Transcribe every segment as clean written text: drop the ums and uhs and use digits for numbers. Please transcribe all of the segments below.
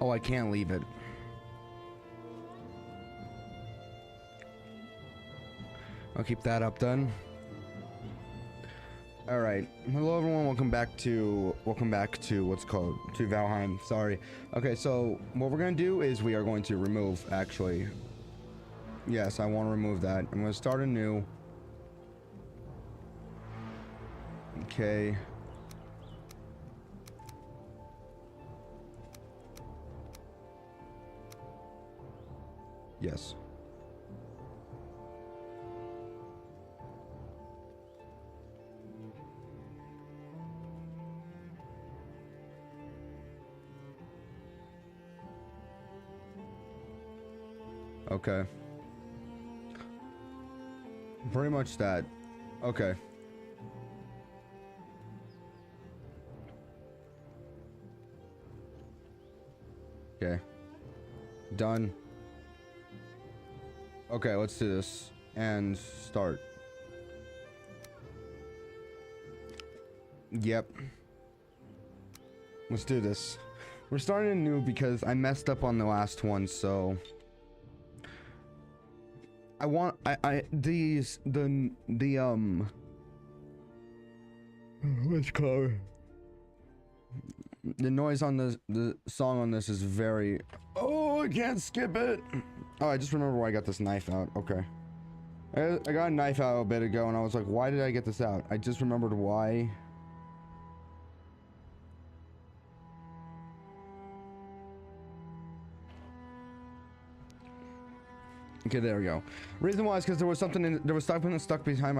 Oh, I can't leave it. I'll keep that up then. All right, hello everyone. Welcome back to what's called to Valheim. Sorry. Okay, so what we're gonna do is we are going to remove. Actually, yes, I want to remove that. I'm gonna start anew. Okay. Yes. Okay. Pretty much that. Okay. Okay. Done. Okay, let's do this. And start. Yep. Let's do this. We're starting anew because I messed up on the last one, so... what's called? The noise on the song on this is very... Oh, I can't skip it! Oh, I just remember why I got this knife out. Okay. I got a knife out a bit ago, and I was like, why did I get this out? I just remembered why. Okay, there we go. Reason why is because there was something stuck inside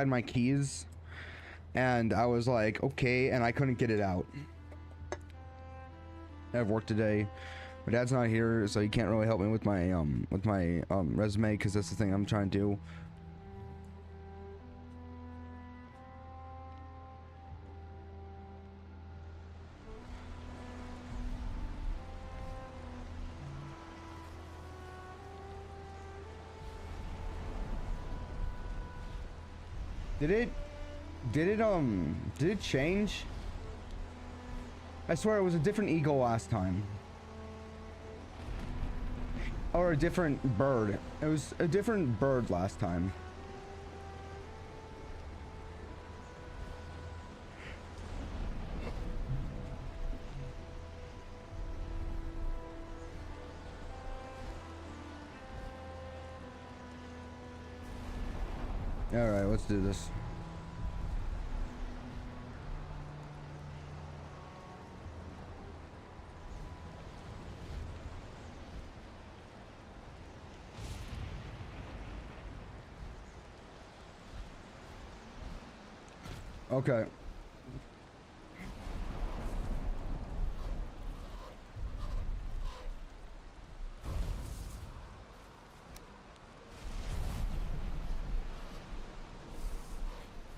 my keys, and I was like, okay, and I couldn't get it out. I have work today. My dad's not here, so he can't really help me with my resume, because that's the thing I'm trying to do. Did it change? I swear it was a different eagle last time. Or a different bird. It was a different bird last time. Alright, let's do this. Okay.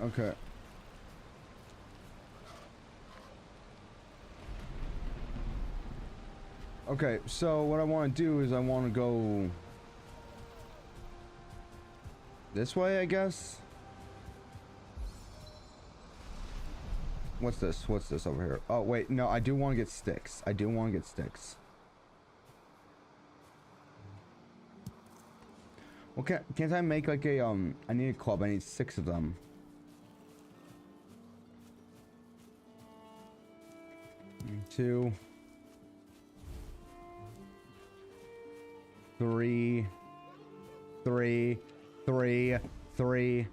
Okay. Okay, so what I want to do is I want to go this way, I guess. What's this? What's this over here? Oh, wait, no, I do want to get sticks. I do want to get sticks. Well, can't I make like a, I need a club. I need 6 of them. Two. 3. 3. 3. 3.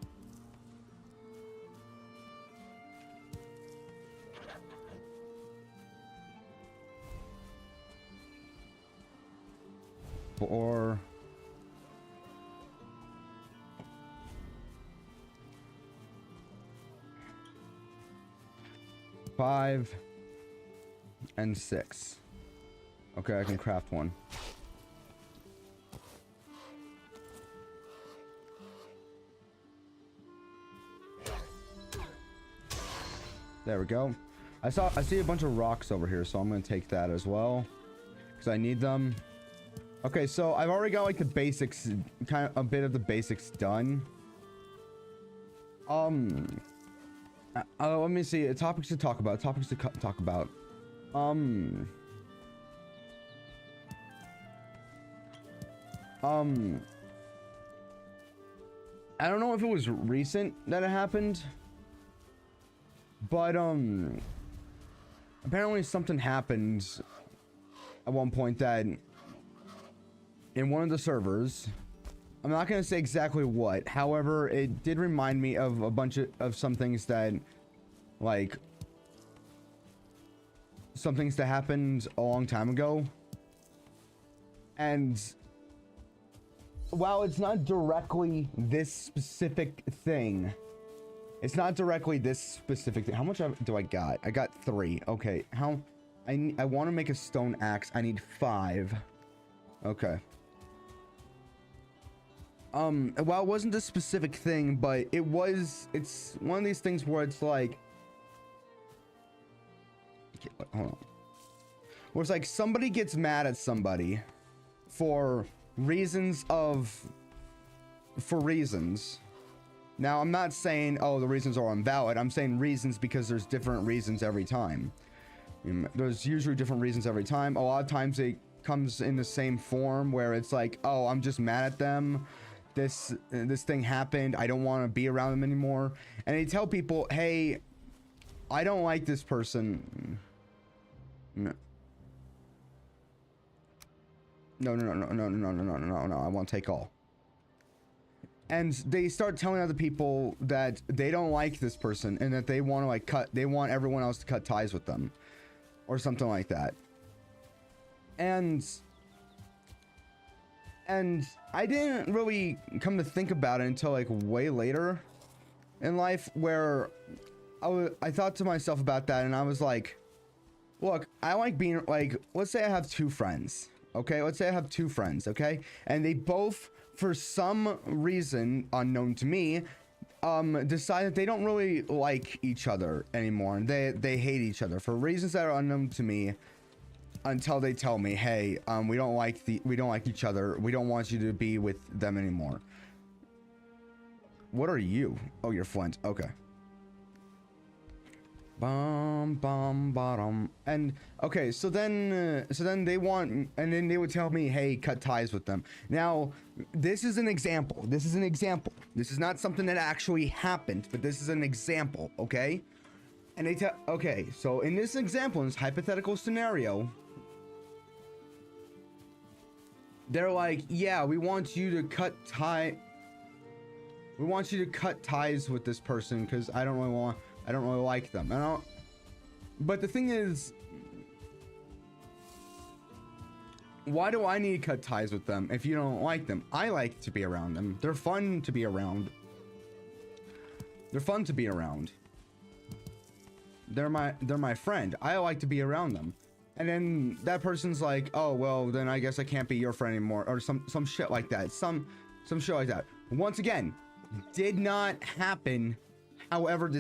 4. 5. And 6. Okay, I can craft one. There we go. I see a bunch of rocks over here, so I'm gonna take that as well, because I need them. Okay, so I've already got like the basics, kind of a bit of the basics done. Let me see. Topics to talk about. I don't know if it was recent that it happened, but apparently something happened at one point that in one of the servers, I'm not going to say exactly what, however, it did remind me of a bunch of some things that, like, some things that happened a long time ago. And while it's not directly this specific thing, it's not directly this specific thing. How much do I got? I got 3. Okay. How? I want to make a stone axe. I need 5. Okay. Well, it wasn't this specific thing, but it's one of these things where it's like, hold on. Where it's like somebody gets mad at somebody for reasons. Now, I'm not saying, oh, the reasons are invalid. I'm saying reasons because there's different reasons every time. There's usually different reasons every time. A lot of times it comes in the same form where it's like, oh, I'm just mad at them. This thing happened. I don't want to be around them anymore. And they tell people, hey, I don't like this person. No. No. I want to take all. And they start telling other people that they don't like this person and that they want to like they want everyone else to cut ties with them or something like that. And I didn't really come to think about it until like way later in life, where I thought to myself about that, and I was like, look, I like being like, let's say I have 2 friends. Okay, let's say I have 2 friends, okay? And they both, for some reason unknown to me, decide that they don't really like each other anymore, and they hate each other for reasons that are unknown to me until they tell me, hey, we don't like each other. We don't want you to be with them anymore. What are you? Oh, you're Flint. Okay. Bottom. And okay, so then they want, and then they would tell me, hey, cut ties with them. Now, this is an example. This is not something that actually happened, but this is an example, okay? And they tell, okay, so in this example, in this hypothetical scenario, they're like, yeah, we want you to cut ties with this person because I don't really like them. But the thing is, why do I need to cut ties with them if you don't like them? I like to be around them. They're fun to be around. They're my friend. I like to be around them. And then that person's like, oh, well, then I guess I can't be your friend anymore, or some shit like that. Some shit like that. Once again, did not happen. However,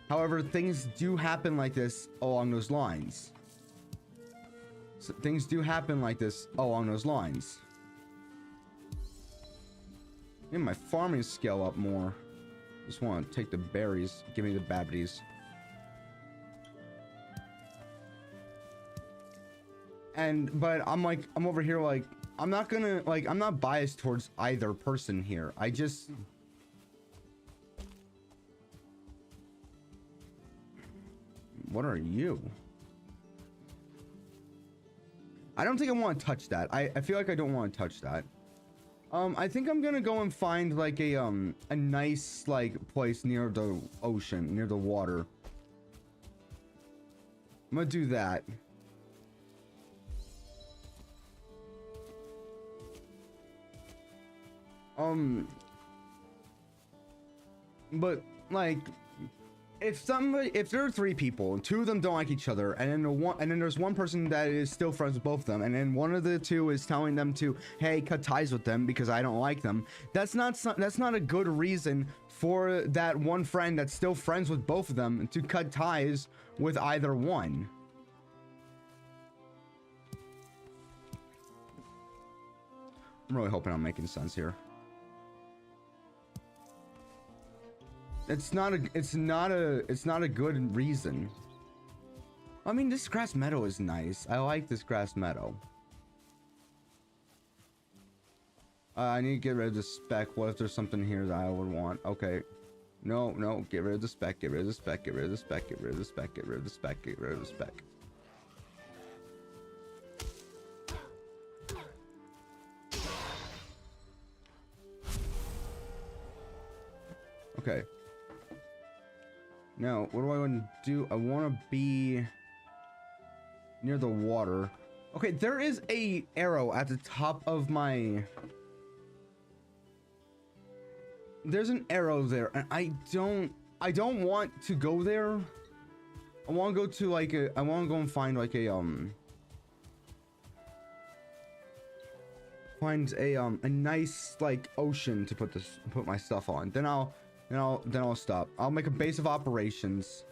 however, things do happen like this along those lines. So things do happen like this along those lines. Get my farming skill up more. Just want to take the berries. Give me the babbies. But I'm over here like, I'm not gonna, like, I'm not biased towards either person here. I just... What are you? I don't think I want to touch that. I feel like I don't want to touch that. I think I'm gonna go and find like a nice like place near the ocean, near the water. I'm gonna do that. But like, if there are 3 people and 2 of them don't like each other, and then there's one person that is still friends with both of them, and then one of the 2 is telling them to, hey, cut ties with them because I don't like them. That's not a good reason for that one friend that's still friends with both of them to cut ties with either one. I'm really hoping I'm making sense here. It's not a good reason. I mean, this grass meadow is nice. I like this grass meadow. I need to get rid of the spec. What if there's something here that I would want? Okay. No, no, get rid of the spec, get rid of the spec, get rid of the spec, get rid of the spec, get rid of the spec, get rid of the spec. Okay. Now, what do I want to do? I want to be near the water. Okay, there is a arrow at the top of my... There's an arrow there, and I don't want to go there. I want to go to like a... I want to go and find like a find a nice like ocean to put my stuff on. Then I'll stop. I'll make a base of operations.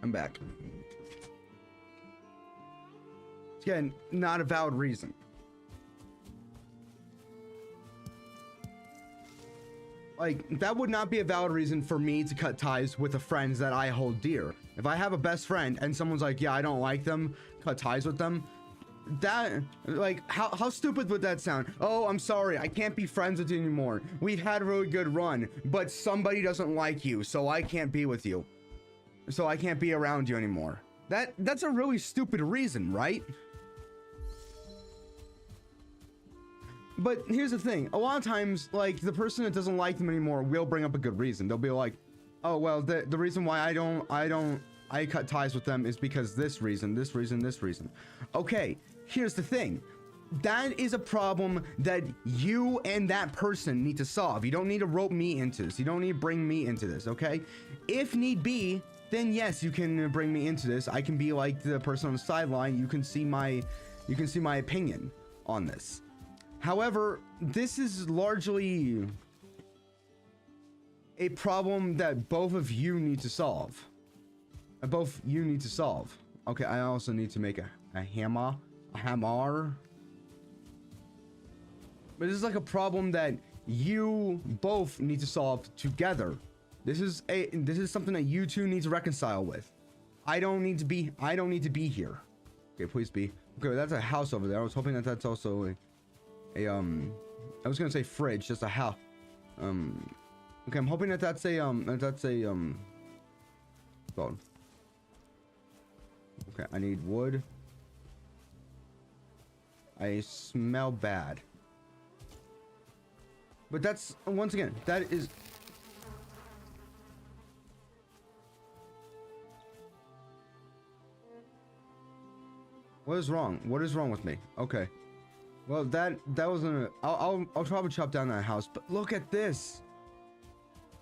I'm back. Again, not a valid reason. Like, that would not be a valid reason for me to cut ties with the friends that I hold dear. If I have a best friend and someone's like, yeah, I don't like them, cut ties with them, that, like, how stupid would that sound? Oh, I'm sorry, I can't be friends with you anymore. We've had a really good run, but somebody doesn't like you, so I can't be with you. So I can't be around you anymore. That's a really stupid reason, right? But here's the thing. A lot of times, like, the person that doesn't like them anymore will bring up a good reason. They'll be like, oh, well, the reason why I cut ties with them is because this reason, this reason, this reason. Okay, here's the thing. That is a problem that you and that person need to solve. You don't need to rope me into this. You don't need to bring me into this, okay? If need be, then yes, you can bring me into this. I can be like the person on the sideline. You can see my opinion on this. However, this is largely a problem that both of you need to solve. Both you need to solve. Okay, I also need to make a hammer. A hammer. But this is like a problem that you both need to solve together. This is something that you two need to reconcile with. I don't need to be here. Okay, please be. Okay, that's a house over there. I was hoping that that's also I was gonna say fridge, just a house. Okay, I'm hoping that that's a phone. Okay, I need wood. I smell bad. But that's, once again, that is... What is wrong? What is wrong with me? Okay. Well, that wasn't a... I'll probably chop down that house, but look at this!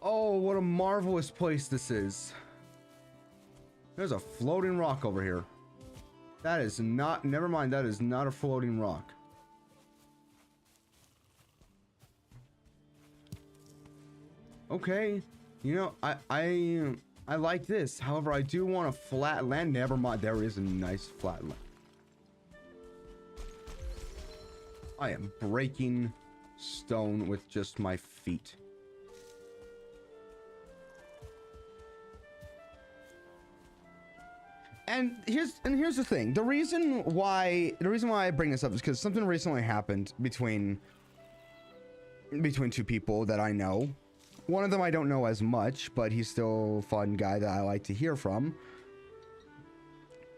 Oh, what a marvelous place this is. There's a floating rock over here. That is not... Never mind, that is not a floating rock. Okay, you know, I like this. However, I do want a flat land. Never mind, there is a nice flat land. I am breaking stone with just my feet. And here's the thing. The reason why I bring this up is because something recently happened between two people that I know. One of them I don't know as much, but he's still a fun guy that I like to hear from.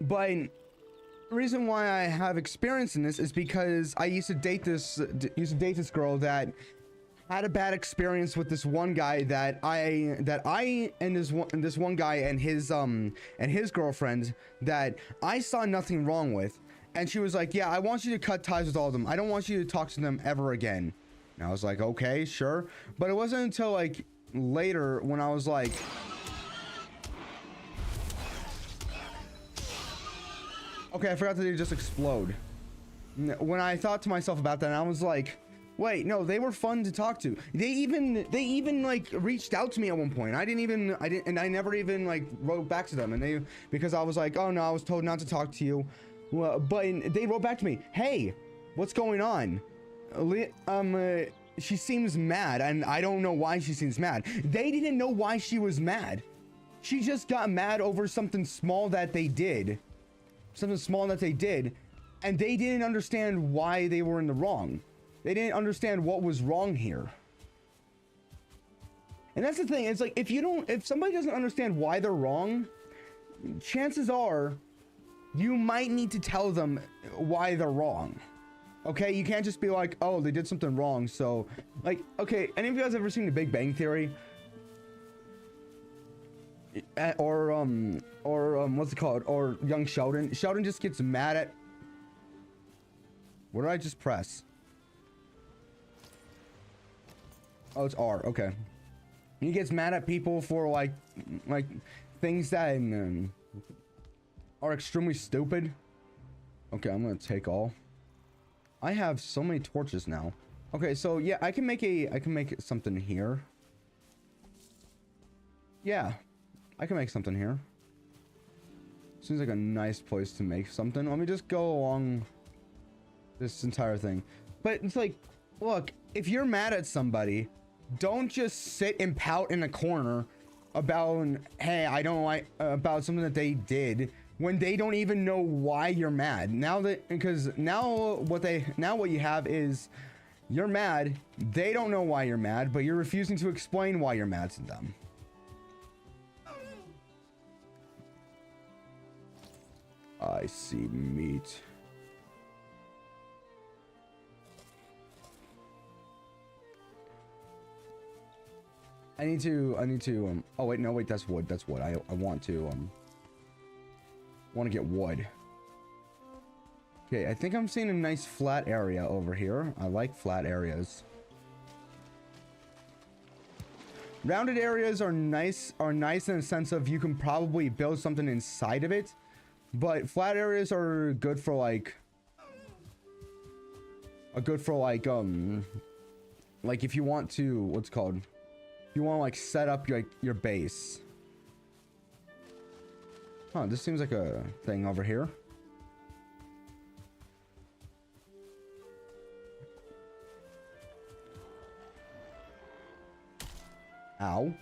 But the reason why I have experience in this is because I used to date this girl that had a bad experience with this one guy that this one guy and his girlfriend that I saw nothing wrong with, and she was like, yeah, I want you to cut ties with all of them. I don't want you to talk to them ever again. And I was like, okay, sure. But it wasn't until like later when I was like, okay, I forgot that they just explode. When I thought to myself about that, I was like, Wait, no, they were fun to talk to. They even like reached out to me at one point. I never even like wrote back to them, and because I was like, oh no, I was told not to talk to you. Well, but they wrote back to me, hey, what's going on? She seems mad, and I don't know why she seems mad. They didn't know why she was mad. She just got mad over something small that they did. And they didn't understand why they were in the wrong. They didn't understand what was wrong here. And that's the thing. It's like, if somebody doesn't understand why they're wrong, chances are you might need to tell them why they're wrong. Okay? You can't just be like, oh, they did something wrong. So, like, okay, any of you guys ever seen The Big Bang Theory? Or what's it called? Or Young Sheldon? Sheldon just gets mad at... What did I just press? Oh, it's R. Okay. He gets mad at people for like things that are extremely stupid. Okay, I'm gonna take all. I have so many torches now. Okay, so yeah, I can make something here. Yeah, I can make something here. Seems like a nice place to make something. Let me just go along this entire thing. But it's like, look, if you're mad at somebody, don't just sit and pout in a corner about, hey, I don't like, about something that they did, when they don't even know why you're mad. Because now what you have is, you're mad, they don't know why you're mad, but you're refusing to explain why you're mad to them. I see meat. I need to, oh wait, no, wait, that's wood, I want to get wood. Okay, I think I'm seeing a nice flat area over here. I like flat areas. Rounded areas are nice in the sense of you can probably build something inside of it, but flat areas are good for like if you want to, what's it called? You want to like set up your base. Huh, this seems like a thing over here. Ow.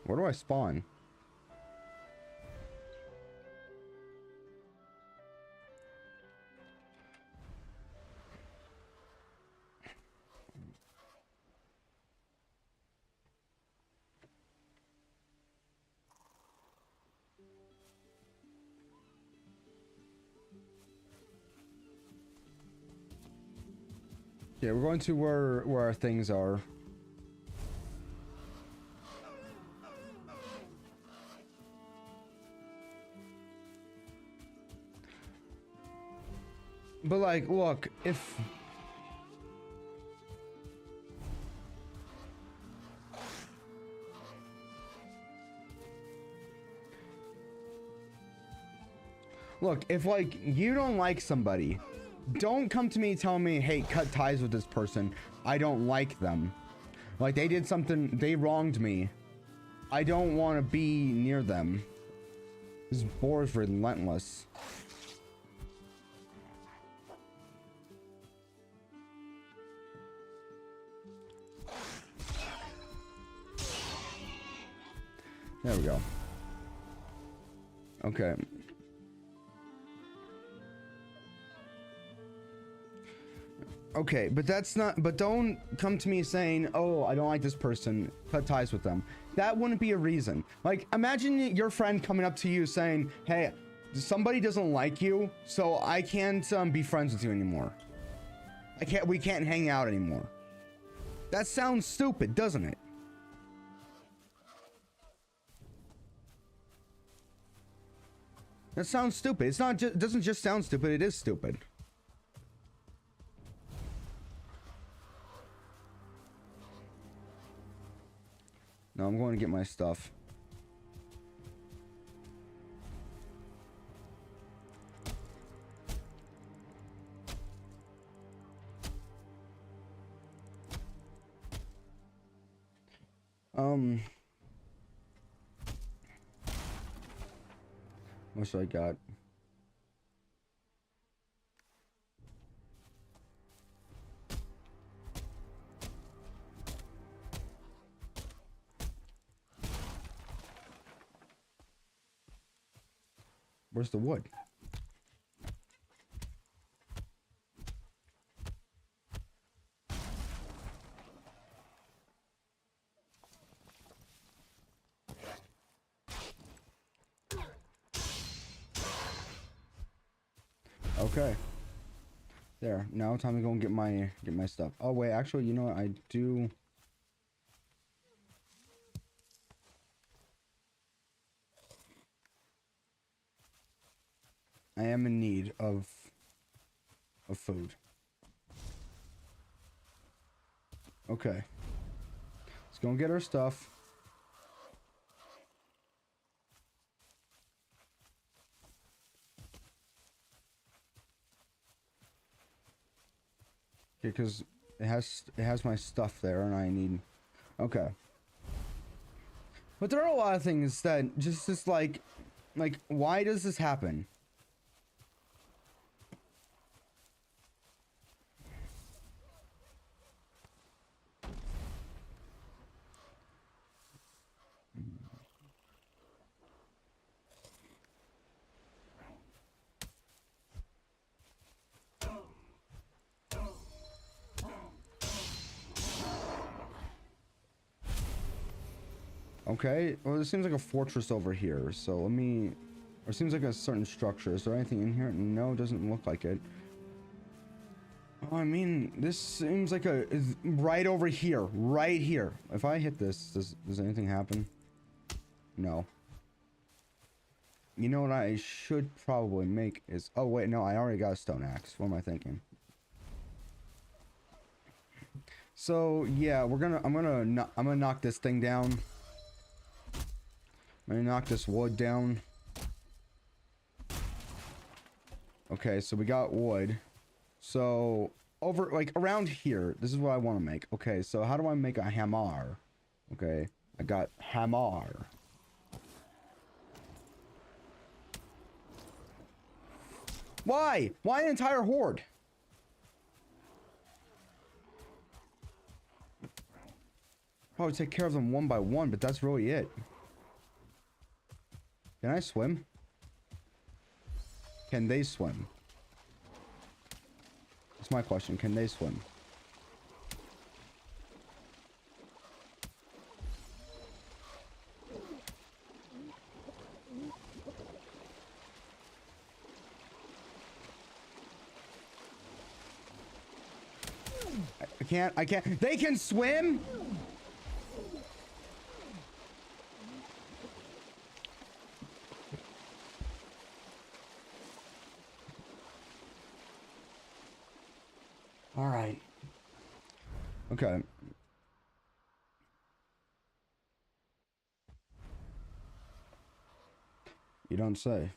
Where do I spawn? Yeah, we're going to where our things are. But like, look, if like you don't like somebody, don't come to me telling me, hey, cut ties with this person. I don't like them. Like they did something, they wronged me. I don't want to be near them. This boar is relentless. There we go. Okay. Okay, but that's not, but don't come to me saying, oh, I don't like this person, cut ties with them. That wouldn't be a reason. Like, imagine your friend coming up to you saying, hey, somebody doesn't like you, so I can't be friends with you anymore. We can't hang out anymore. That sounds stupid, doesn't it? That sounds stupid. It's not just, it doesn't just sound stupid, it is stupid. No, I'm going to get my stuff. What should I got? Where's the wood? Okay. There. Now time to go and get my stuff. Oh wait, actually, you know what? I do. I am in need of food. Okay. Let's go and get our stuff. Okay, because it has my stuff there, and I need. Okay. But there are a lot of things that just like why does this happen? Okay, well, it seems like a fortress over here, so let me... Or it seems like a certain structure. Is there anything in here? No, it doesn't look like it. Oh, I mean, this seems like is right over here. Right here. If I hit this, does anything happen? No. You know what I should probably make is... Oh, wait, no, I already got a stone axe. What am I thinking? So, yeah, I'm gonna knock this thing down. I'm gonna knock this wood down. Okay, so we got wood. So, over, like, around here, this is what I want to make. Okay, so how do I make a hammer? Okay, I got hammer. Why? Why an entire horde? Probably take care of them one by one, but that's really it. Can I swim? Can they swim? That's my question. Can they swim? I can't. They can swim? All right. Okay. You don't say.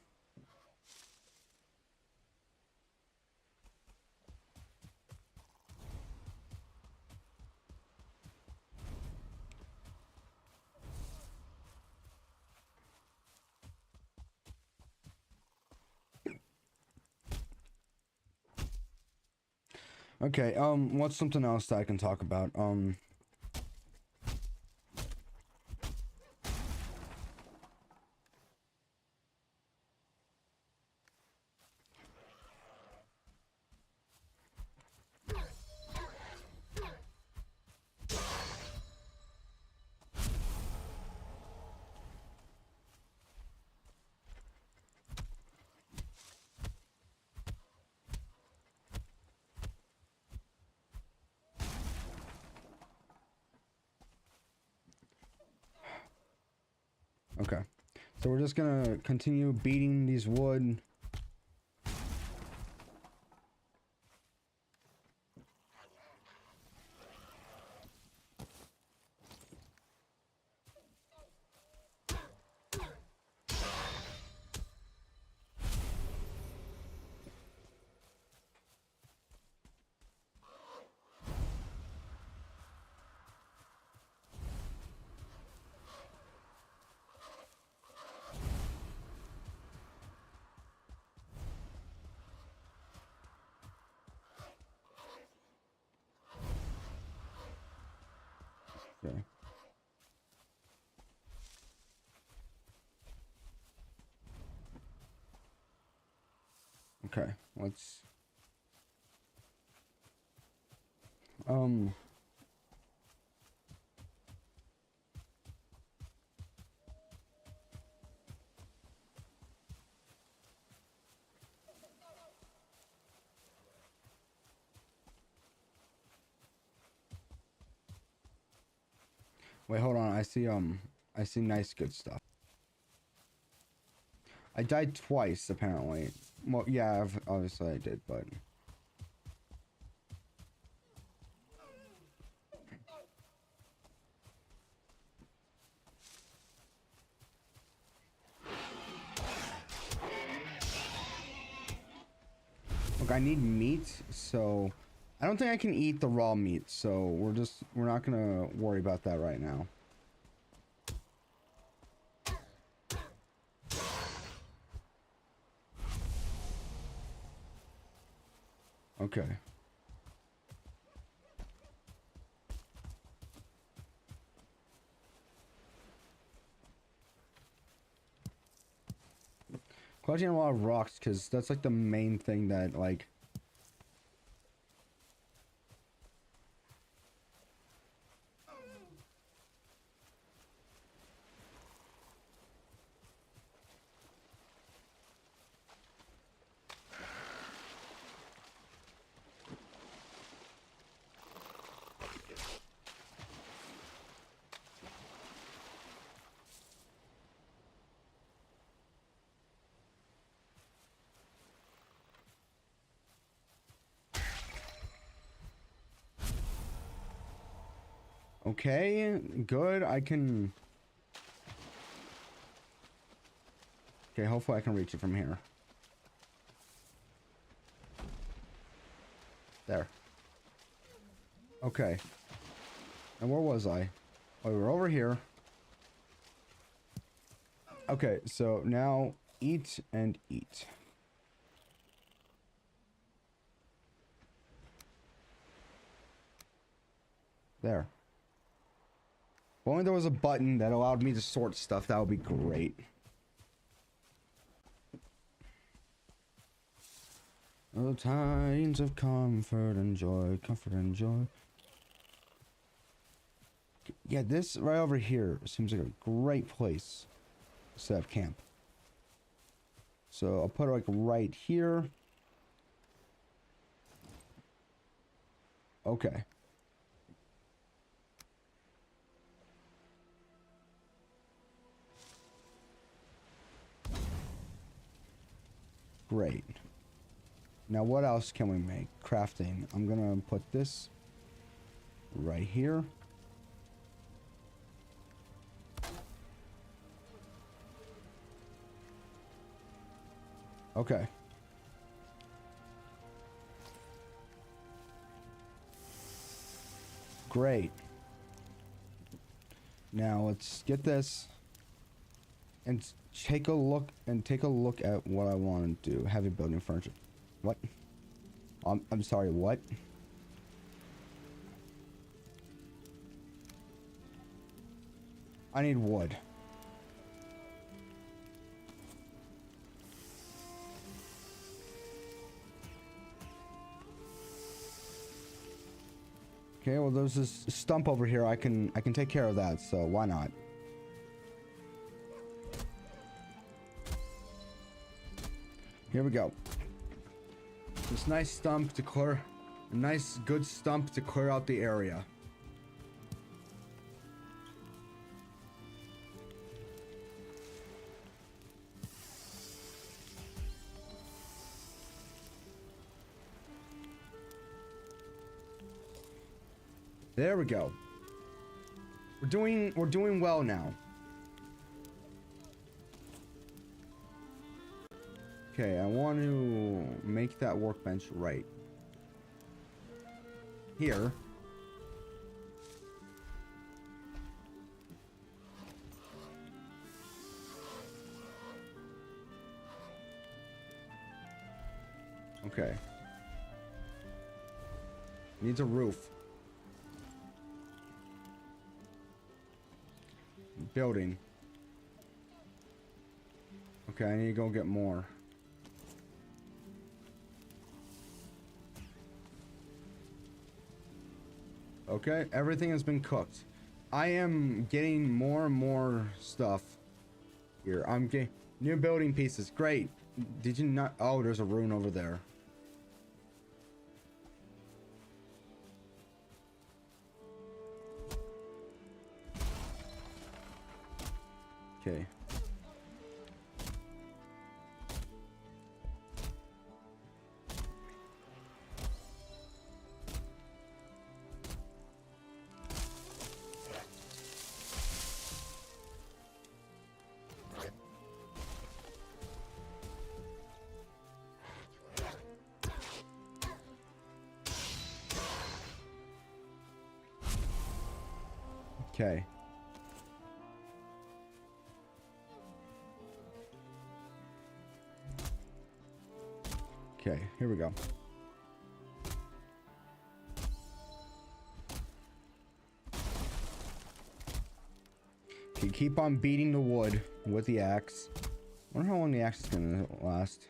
Okay, what's something else that I can talk about? Okay. So we're just gonna continue beating these wood. Okay. Okay, let's wait, hold on. I see nice good stuff. I died twice apparently. Well, yeah, obviously I did, but look, I need meat, so I don't think I can eat the raw meat, so we're not gonna worry about that right now. Okay. Collecting a lot of rocks, because that's like the main thing that like okay, good. I can. Okay, hopefully I can reach it from here. There. Okay. And where was I? Oh, we were over here. Okay, so now eat and eat. There. If only there was a button that allowed me to sort stuff, that would be great. Oh, times of comfort and joy, comfort and joy. Yeah, this right over here seems like a great place to set up camp. So I'll put it like right here. Okay. Great. Now what else can we make? Crafting. I'm gonna put this right here. Okay. Great. Now let's get this and take a look at what I want to do. Heavy building furniture. What? I'm sorry, what? I need wood. Okay, well there's this stump over here. I can take care of that, so why not? Here we go. This nice stump to clear, a nice good stump to clear out the area. There we go. We're doing well now. Okay, I want to make that workbench right here. Okay. Needs a roof. Building. Okay, I need to go get more. Okay, everything has been cooked. I am getting more and more stuff here. I'm getting new building pieces. Great. Did you not? Oh, there's a rune over there. Okay. Okay. Okay, here we go. Okay, keep on beating the wood with the axe. I wonder how long the axe is gonna last.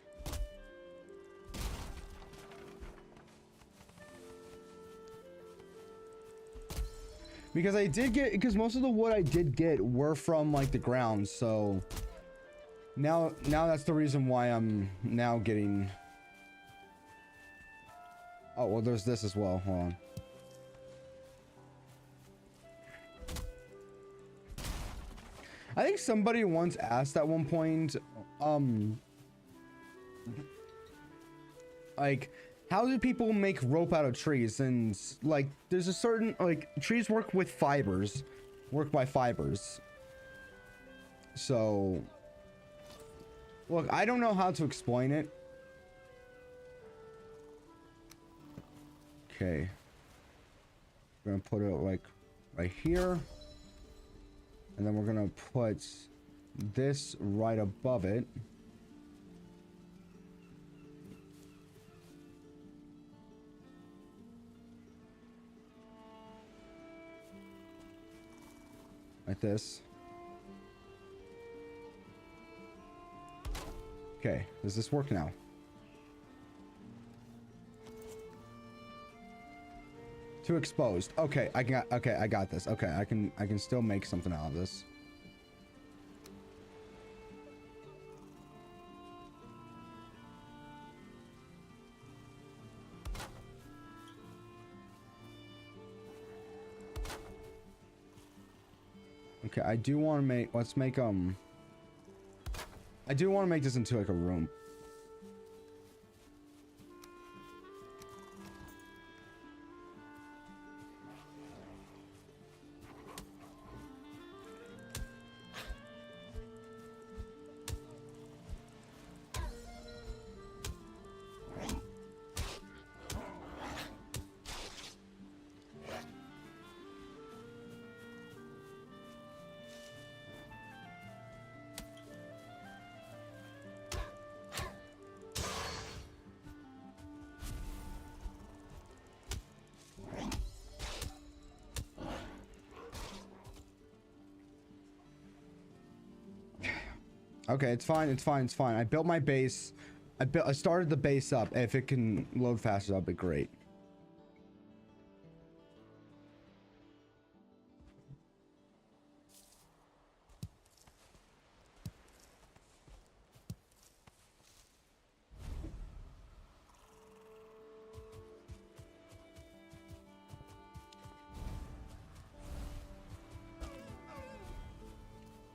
Because I did get, because most of the wood I did get were from like the ground, so now that's the reason why I'm now getting. Oh well, there's this as well. Hold on. I think somebody once asked at one point, like, how do people make rope out of trees? And like, there's a certain, like, trees work with fibers, work by fibers. So, look, I don't know how to explain it. Okay. We're gonna put it like right here. And then we're gonna put this right above it. Like this. Okay, does this work now? Too exposed. Okay, I got this. Okay, I can still make something out of this. Okay, I do want to make, let's make I do want to make this into like a room. Okay, it's fine, it's fine, it's fine. I built my base. I started the base up. If it can load faster, that'll be great.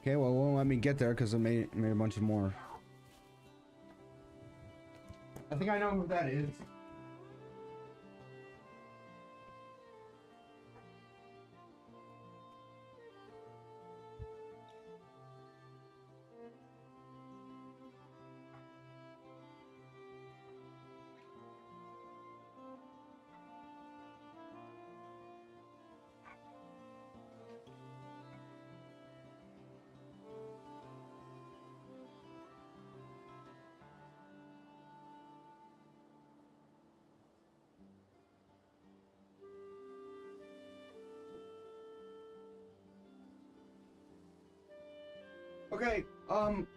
Okay, well, it won't let me get there because I made a bunch of more. I think I know who that is. Okay,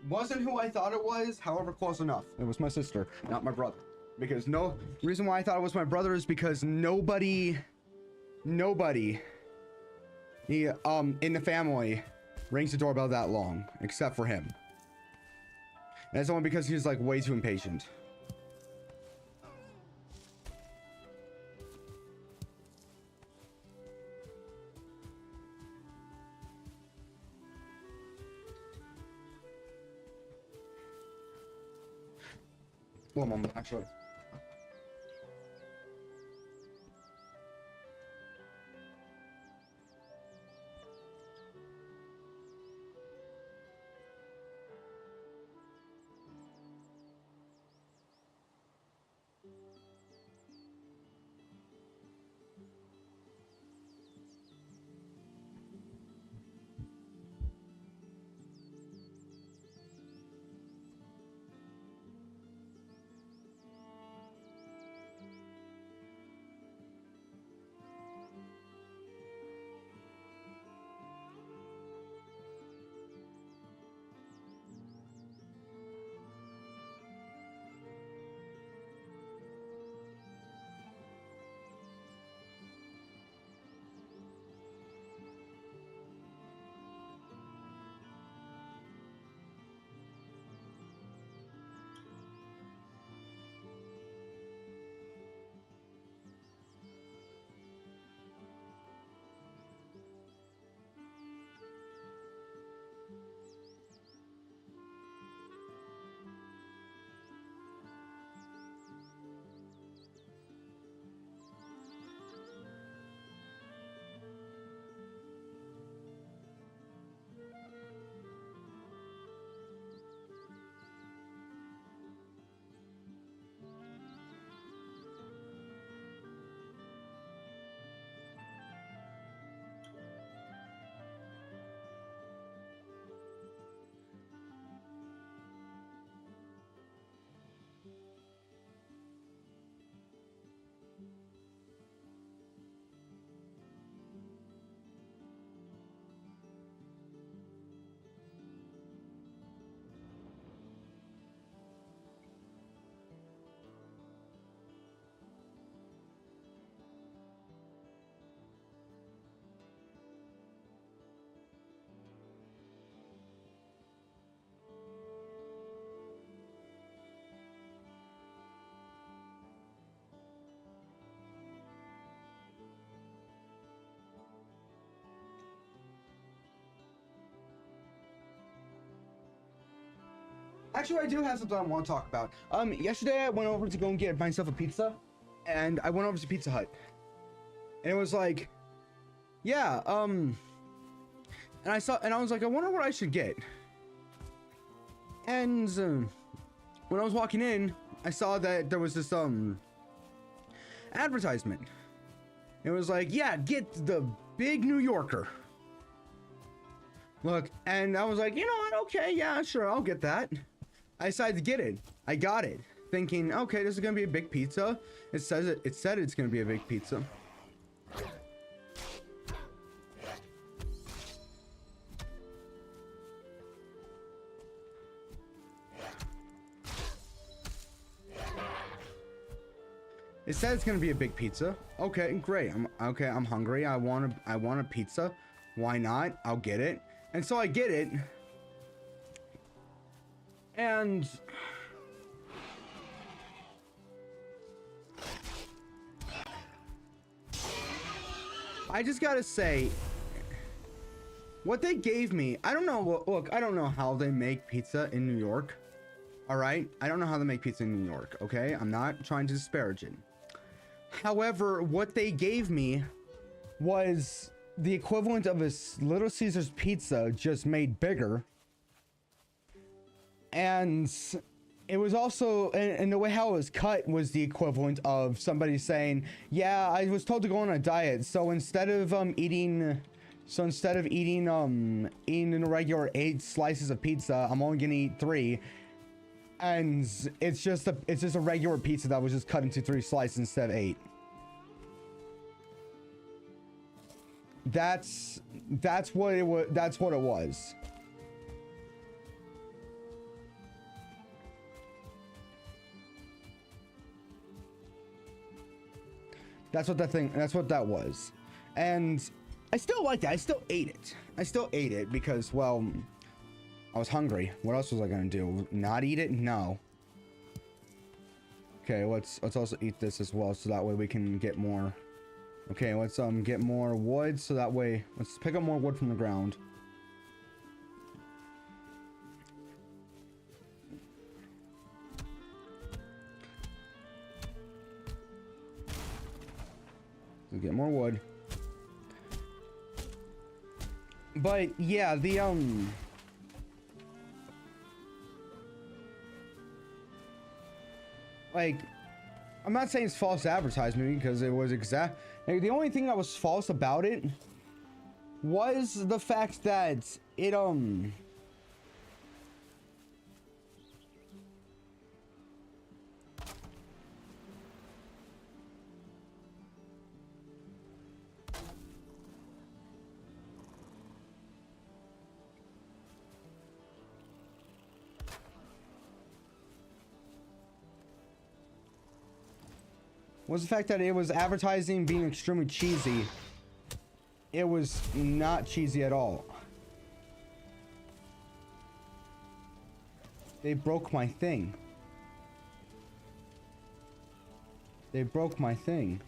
wasn't who I thought it was, however, close enough. It was my sister, not my brother. Because no reason why I thought it was my brother is because nobody in the family rings the doorbell that long, except for him. And that's only because he's like way too impatient. One moment, actually. Actually, I do have something I want to talk about. Yesterday I went over to go and get myself a pizza, and I went over to Pizza Hut, and it was like, yeah, and I was like, I wonder what I should get. And when I was walking in, I saw that there was this advertisement. It was like, yeah, get the big New Yorker. Look, and I was like, you know what? Okay, yeah, sure, I'll get that. I decided to get it. I got it, thinking, okay, this is gonna be a big pizza. It said it's gonna be a big pizza. It said it's gonna be a big pizza. Okay, great. I'm hungry. I want a pizza. Why not? I'll get it. And so I get it. And I just gotta say, what they gave me, I don't know. Look, I don't know how they make pizza in New York. All right, I don't know how they make pizza in New York. Okay, I'm not trying to disparage it. However, what they gave me was the equivalent of a Little Caesar's pizza, just made bigger. And it was also, and the way how it was cut was the equivalent of somebody saying, yeah, I was told to go on a diet, so instead of eating a regular 8 slices of pizza, I'm only gonna eat 3. And it's just a regular pizza that was just cut into 3 slices instead of 8. That's what it was. That's what it was. That's what that thing, that's what that was. And I still liked it. I still ate it. I still ate it because, well, I was hungry. What else was I gonna do? Not eat it? No. Okay, let's also eat this as well, so that way we can get more. Okay, let's get more wood, so that way let's pick up more wood from the ground. Let's get more wood. But yeah, the like, I'm not saying it's false advertisement because it was exact. Like, the only thing that was false about it was the fact that it was the fact that it was advertising being extremely cheesy. It was not cheesy at all. They broke my thing. They broke my thing.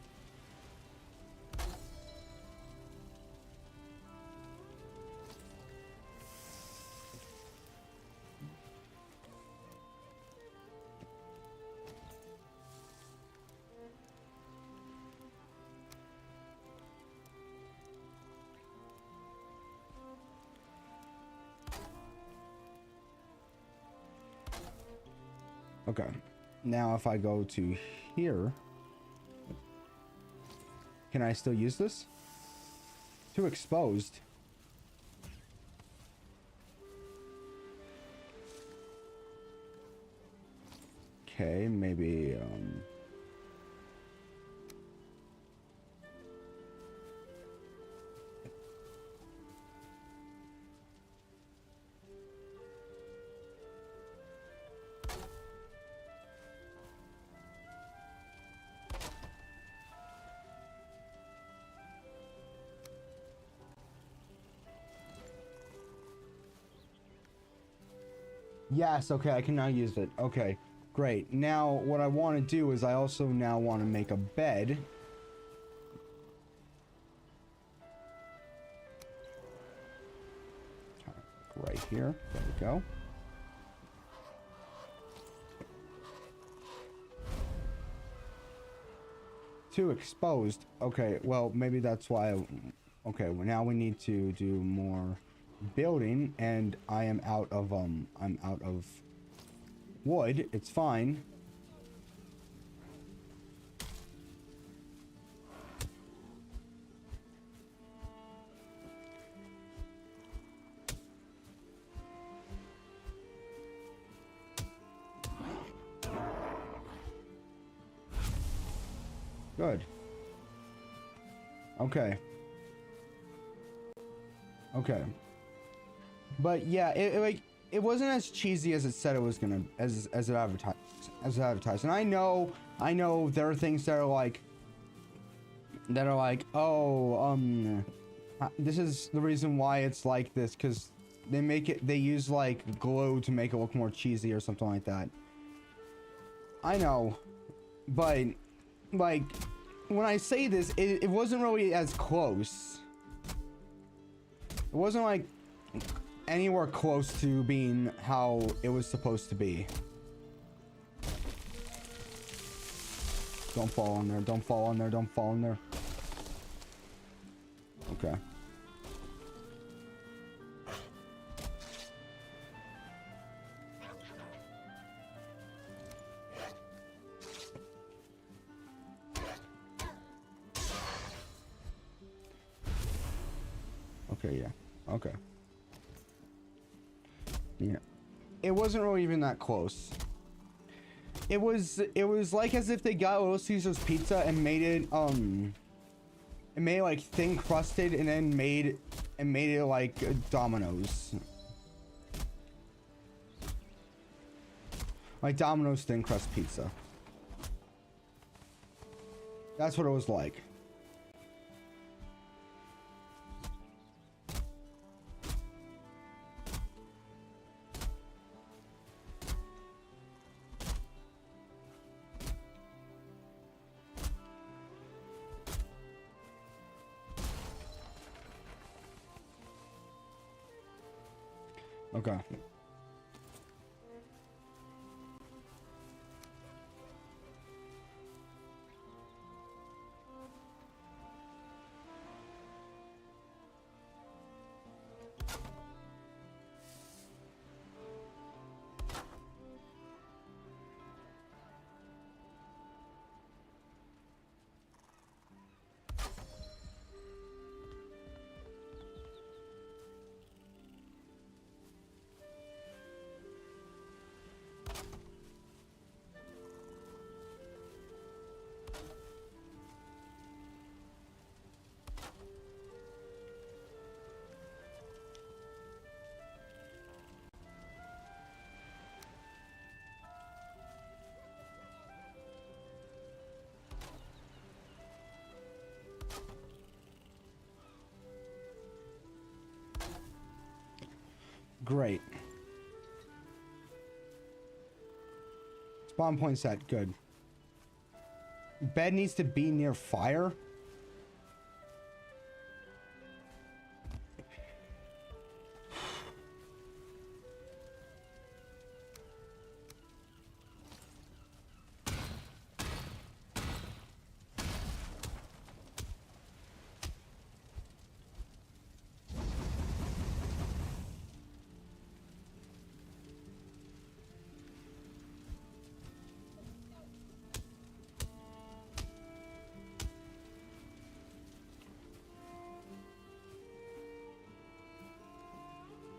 Okay, now if I go to here, can I still use this? Too exposed. Okay, maybe yes, okay, I can now use it. Okay, great. Now, what I want to do is I also now want to make a bed. Right here. There we go. Too exposed. Okay, well, maybe that's why okay, well, now we need to do more building, and I'm out of wood. It's fine. Good. Okay. Okay. But yeah, it wasn't as cheesy as it said it was gonna, as it advertised. And I know there are things that are like, oh, this is the reason why it's like this, because they use like glue to make it look more cheesy or something like that. I know, but like, when I say this, it wasn't really as close. It wasn't like anywhere close to being how it was supposed to be. Don't fall in there, don't fall in there, don't fall in there. Okay. Okay, yeah. Okay. Yeah. It wasn't really even that close. It was like as if they got Little Caesar's pizza and made it like thin crusted and then made it like Domino's. Like Domino's thin crust pizza. That's what it was like. Okay. Great. Spawn point set. Good. Bed needs to be near fire.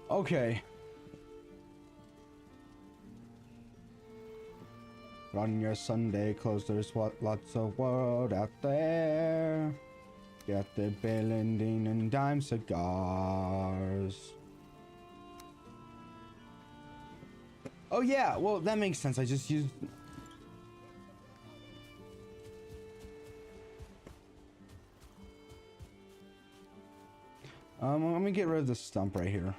Okay. On your Sunday clothes, there's lots of world out there. Get the Bill and Dean and dime cigars. Oh yeah, well that makes sense. I just used. Let me get rid of this stump right here.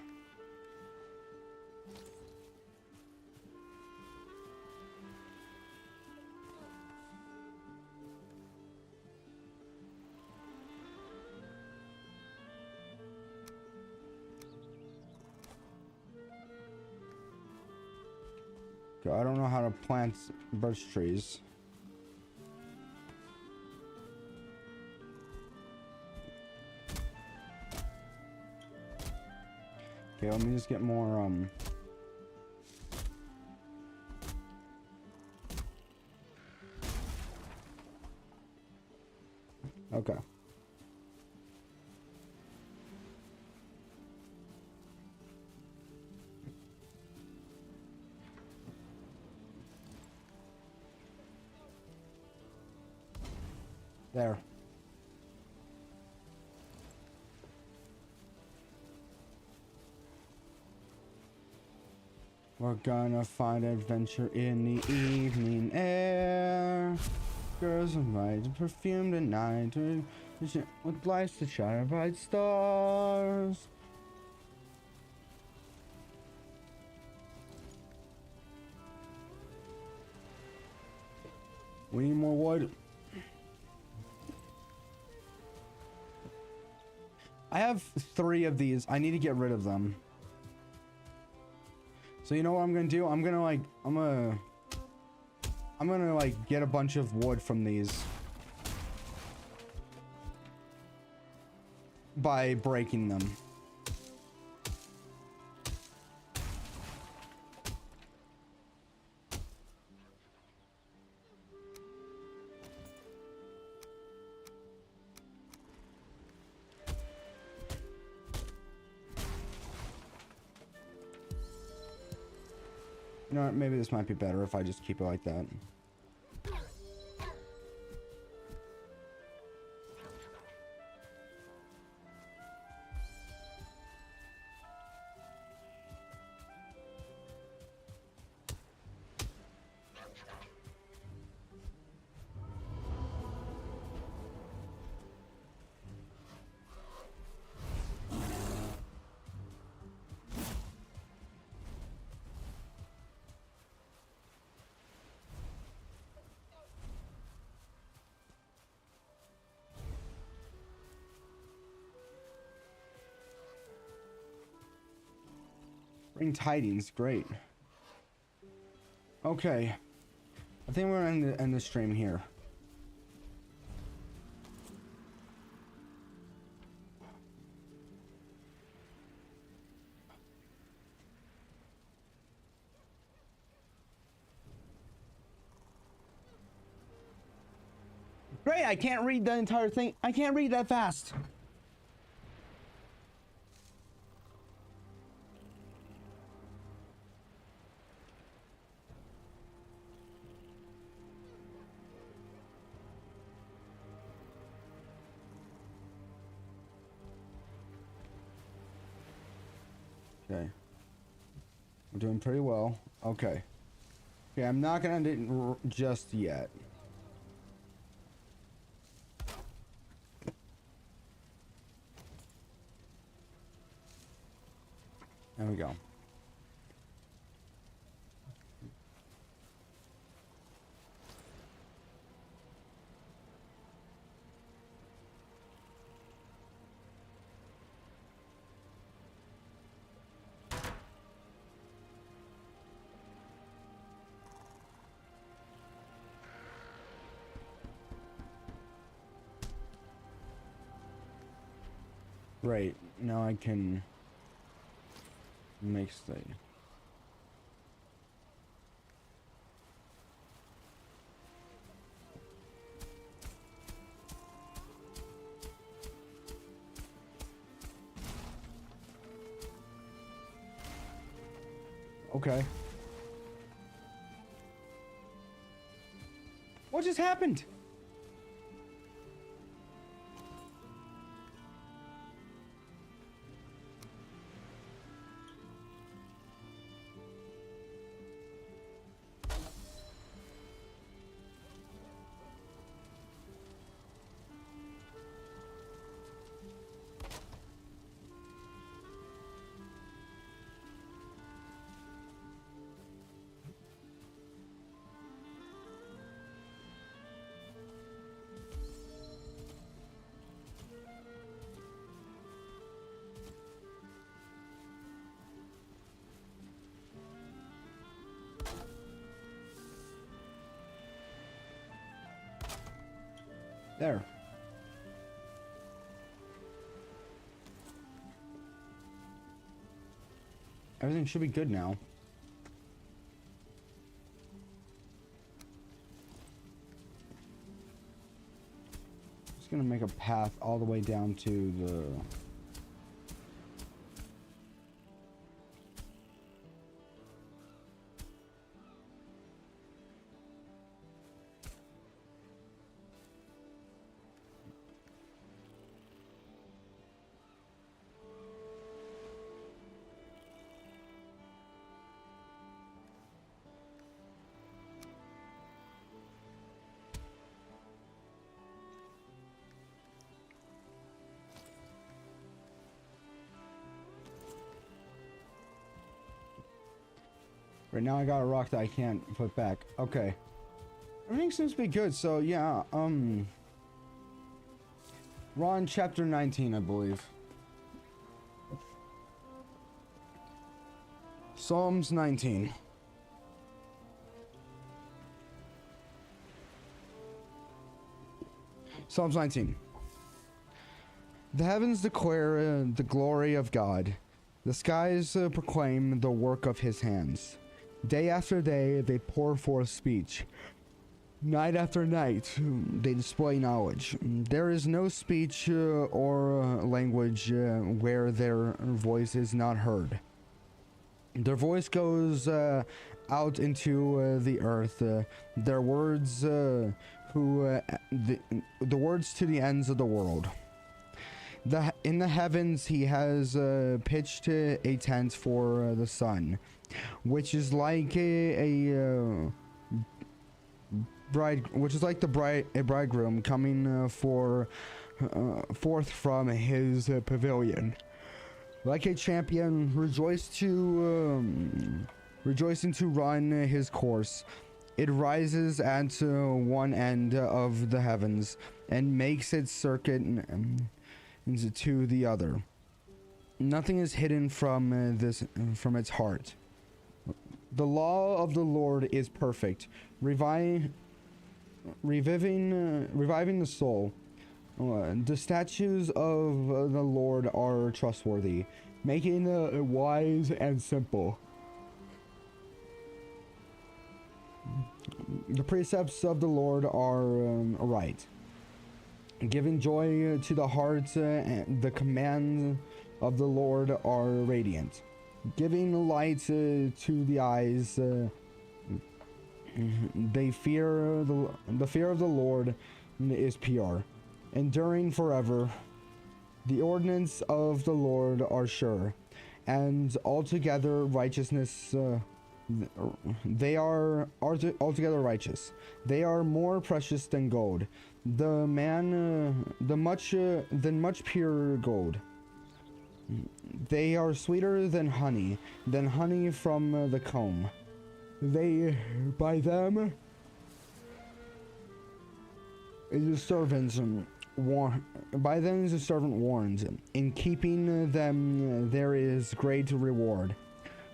I don't know how to plant birch trees. Okay, let me just get more, okay. There. We're gonna find adventure in the evening air. Girls in white, perfumed at night, with lights to shine bright stars. We need more wood. I have 3 of these. I need to get rid of them. So you know what I'm gonna do? I'm gonna like get a bunch of wood from these by breaking them. You know what, maybe this might be better if I just keep it like that. Bring tidings, great. Okay. I think we're gonna end the stream here. Great, I can't read the entire thing. I can't read that fast. Okay. We're doing pretty well. Okay. Okay, I'm not gonna end it just yet. There we go. Right, now I can make the okay. What just happened? There. Everything should be good now. Just gonna make a path all the way down to the... Right now I got a rock that I can't put back. Okay. Everything seems to be good, so yeah, we're on chapter 19, I believe. Psalms 19. Psalms 19. The heavens declare the glory of God. The skies proclaim the work of his hands. Day after day, they pour forth speech. Night after night, they display knowledge. There is no speech or language where their voice is not heard. Their voice goes out into the earth. Their words, the words to the ends of the world. In the heavens, he has pitched a tent for the sun, which is like a bridegroom coming forth from his pavilion, like a champion rejoicing to run his course. It rises at one end of the heavens and makes its circuit to the other. Nothing is hidden from from its heart. The law of the Lord is perfect, reviving the soul. The statutes of the Lord are trustworthy, making the wise and simple. The precepts of the Lord are right, giving joy to the heart. The commands of the Lord are radiant, giving light to the eyes. The fear of the Lord is pure, enduring forever. The ordinance of the Lord are sure, and altogether righteousness. They are altogether righteous. They are more precious than gold, than much pure gold. They are sweeter than honey from the comb. They, by them, the servants by them is the servant warned. In keeping them, there is great reward.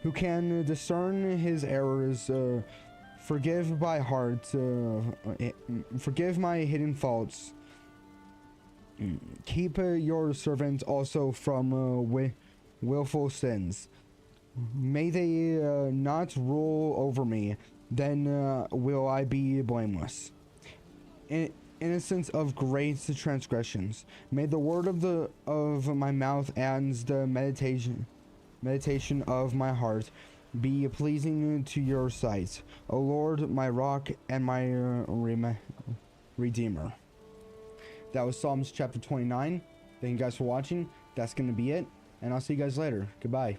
Who can discern his errors? Forgive by heart. Forgive my hidden faults. Keep your servant also from willful sins. May they not rule over me, then will I be blameless. Innocence of great transgressions. May the word of my mouth and the meditation of my heart be pleasing to your sight, O Lord, my rock and my redeemer. That was Psalms chapter 29. Thank you guys for watching. That's going to be it, and I'll see you guys later. Goodbye.